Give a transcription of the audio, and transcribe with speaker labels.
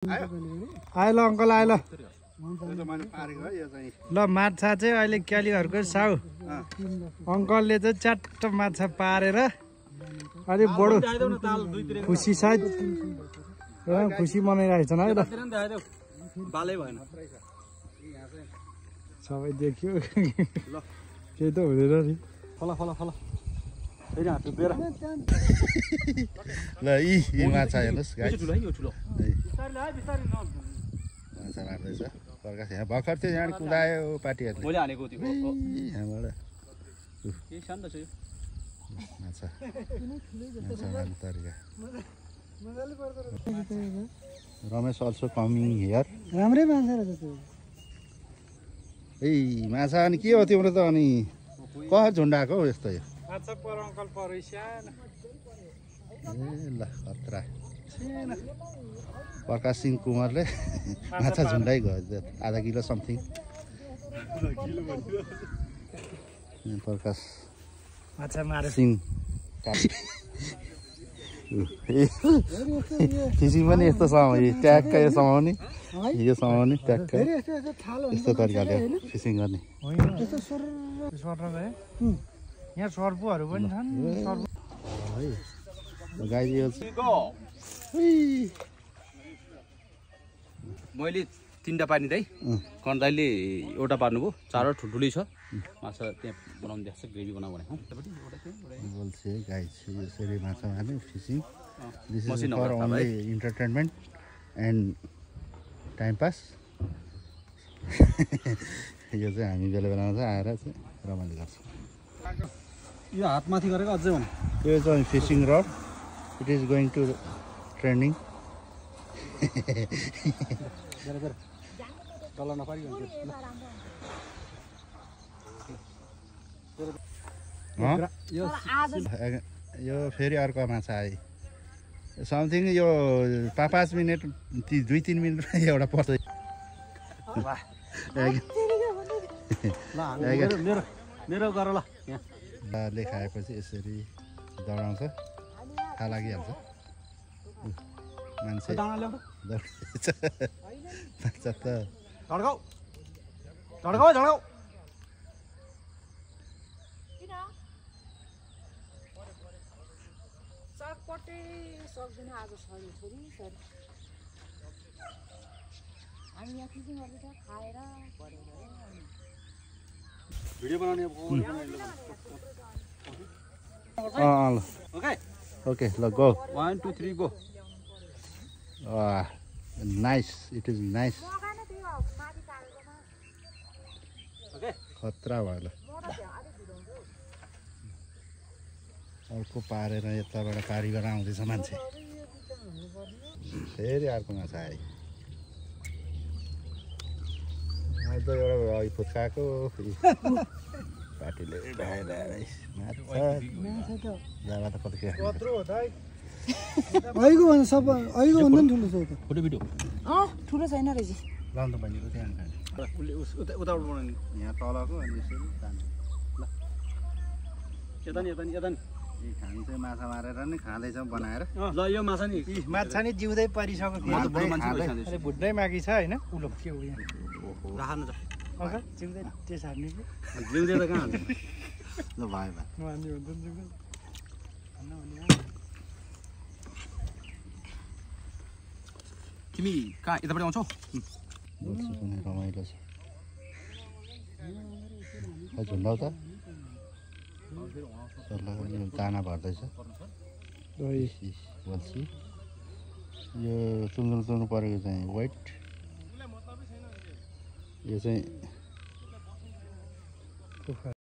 Speaker 1: आयो ल अङ्कल आयो ल ल माछा चाहिँ अहिले क्यालीहरूको साउ अङ्कलले चाहिँ च्याट्ट माछा पारेर अलि बडो खुसी सायद खुसी मनाइरहेको छन् है त सबै देखियो केही त हुँदैन नि
Speaker 2: ल यी माछा हेर्नुहोस् माछा मार्दैछ प्रकाश यहाँ भर्खर थियो यहाँ कुदायो पार्टीहरूले यहाँबाट माछा मार्ने तरिका रमेश अल्सो कमिङ हियर
Speaker 1: राम्रै माछा रहेछ
Speaker 2: ए माछा अनि के हो तिम्रो त अनि कसरी झुन्डाएको हौ यस्तो
Speaker 1: माछा पर अङ्कल पर सानो
Speaker 2: ए ल खतरा प्रकाश सिंह कुमारले माछा झुन्डाइ गयो आधा किलो समथिङ प्रकाश
Speaker 1: माछा मारे
Speaker 2: सिंह फिसिङ पनि यस्तो समाउने ट्याक्क यो समाउने यो समाउने ट्याक्क यस्तो तरिकाले फिसिङ गर्ने
Speaker 1: यहाँ सर्पुहरू पनि छन्
Speaker 3: मैले 3टा पार्ने दाइ कन्दाइले एउटा पार्नुभयो 4 ठुल्ठुलै छ माछा त्यहाँ बनाउनु देख्छ ग्रेभी बनाऊ भने
Speaker 2: बोल्छ गाई यसरी माछा मार्ने fishing this is for only entertainment and time pass यो चाहिँ हामी बेला बेलामा चाहिँ आएर चाहिँ रमाइलो गर्छौँ
Speaker 3: यो हातमाथि गरेको अझै भने
Speaker 2: यो चाहिँ fishing rod it is going to trending
Speaker 3: तल नपारिकन
Speaker 2: यो फेरि अर्को माछा आयो समथिङ यो 5 मिनट 2-3 मिनट एउटा पर्छ
Speaker 3: मेरो गर ल
Speaker 2: लेखाएपछि यसरी दौडाउँछ थाहा लागिहाल्छ मान्छे दौडिन्छ माछा त
Speaker 3: भिडियो बनाउने
Speaker 2: ओके ल go
Speaker 3: 1 2 3 go
Speaker 2: nice it is nice खतरा भयो ल अर्को पारेर यताबाट कारिगर आउँदैछ मान्छे फेरि अर्को माछा आयो आज एउटा फुत्काएको पार्टीले जाँदा त कत्रो
Speaker 1: अहिलेको भन्दा सब अहिलेको भन्दा पनि ठुलो छ
Speaker 3: फोटो भिडियो
Speaker 4: ठुलो छैन रहेछ
Speaker 2: लाउनु त बहिनीको त्यहाँ
Speaker 3: उताबाट बनाउने
Speaker 2: यहाँ तलको अनि यसरी जाने
Speaker 3: यता नि
Speaker 2: हामी चाहिँ माछा मारेर नि खाँदैछौँ बनाएर
Speaker 3: ल यो माछा नि
Speaker 1: माछा नि जिउँदै परिसक्यो भुट्नै मागी छ होइन उलो के हो यहाँ
Speaker 3: राख्नु त
Speaker 1: जिउँदै त्यस हार्ने कि
Speaker 3: जिउँदै त कहाँ
Speaker 2: ल भयो
Speaker 3: तिमी कहाँ यताबाट आउँछौ
Speaker 2: पनि रमाइलो छ झुन्डाउ त दाना भर्दैछ बल्छी यो चुल्नु परेको चाहिँ वाइट यो चाहिँ